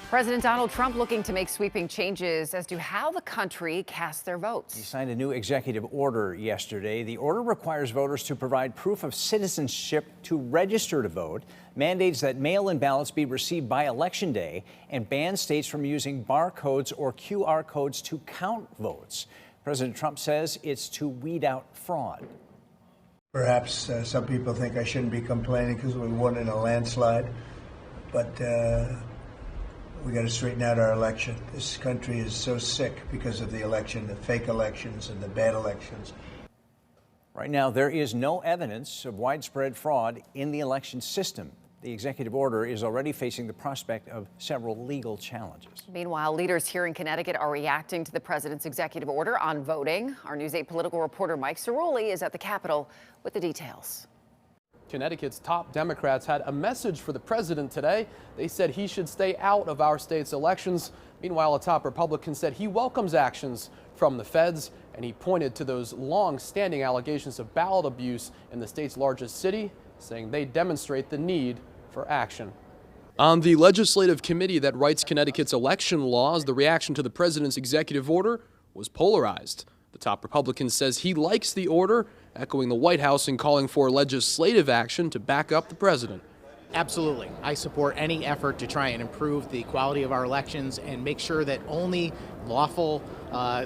President Donald Trump looking to make sweeping changes as to how the country casts their He votes. signed a new executive order yesterday. The order requires voters to provide proof of citizenship to register to vote, mandates that mail-in ballots be received by Election Day, and bans states from using barcodes or QR codes to count votes. President Trump says it's to weed out fraud. Perhaps some people think I shouldn't be complaining because we won in a landslide, but we got to straighten out our election. This country is so sick because of the election, the fake elections and the bad elections. Right now, there is no evidence of widespread fraud in the election system. The executive order is already facing the prospect of several legal challenges. Meanwhile, leaders here in Connecticut are reacting to the president's executive order on voting. Our News 8 political reporter Mike Cerulli is at the Capitol with the details. Connecticut's top Democrats had a message for the president today. They said he should stay out of our state's elections. Meanwhile, a top Republican said he welcomes actions from the feds, and he pointed to those long-standing allegations of ballot abuse in the state's largest city, saying they demonstrate the need for action. On the legislative committee that writes Connecticut's election laws, the reaction to the president's executive order was polarized. The top Republican says he likes the order, echoing the White House and calling for legislative action to back up the president. Absolutely. I support any effort to try and improve the quality of our elections and make sure that only lawful,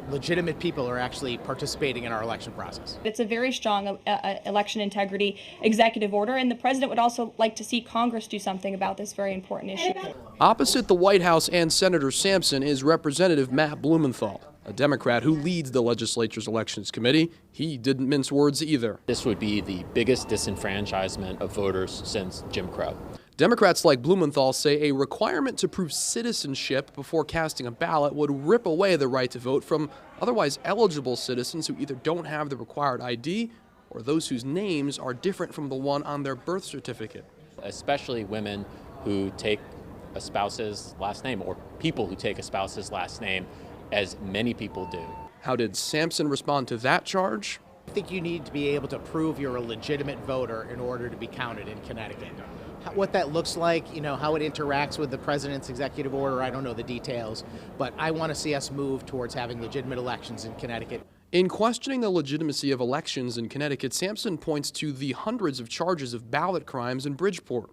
legitimate people are actually participating in our election process. It's a very strong election integrity executive order, and the president would also like to see Congress do something about this very important issue. Opposite the White House and Senator Sampson is Representative Matt Blumenthal, a Democrat who leads the legislature's elections committee. He didn't mince words either. This would be the biggest disenfranchisement of voters since Jim Crow. Democrats like Blumenthal say a requirement to prove citizenship before casting a ballot would rip away the right to vote from otherwise eligible citizens who either don't have the required ID or those whose names are different from the one on their birth certificate. Especially women who take a spouse's last name, or people who take a spouse's last name, as many people do. How did Sampson respond to that charge? I think you need to be able to prove you're a legitimate voter in order to be counted in Connecticut. What that looks like, how it interacts with the president's executive order, I don't know the details, but I want to see us move towards having legitimate elections in Connecticut. In questioning the legitimacy of elections in Connecticut, Sampson points to the hundreds of charges of ballot crimes in Bridgeport.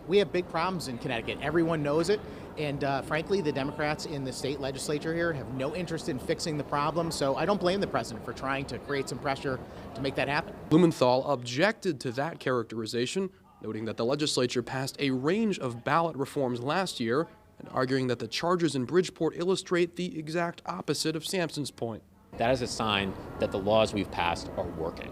We have big problems in Connecticut. Everyone knows it. And frankly, the Democrats in the state legislature here have no interest in fixing the problem. So I don't blame the president for trying to create some pressure to make that happen. Blumenthal objected to that characterization, noting that the legislature passed a range of ballot reforms last year and arguing that the charges in Bridgeport illustrate the exact opposite of Sampson's point. That is a sign that the laws we've passed are working.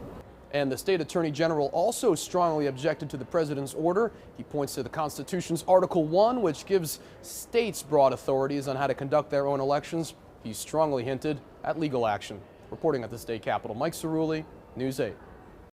And the state attorney general also strongly objected to the president's order. He points to the Constitution's Article 1, which gives states broad authorities on how to conduct their own elections. He strongly hinted at legal action. Reporting at the state capitol, Mike Cerulli, News 8.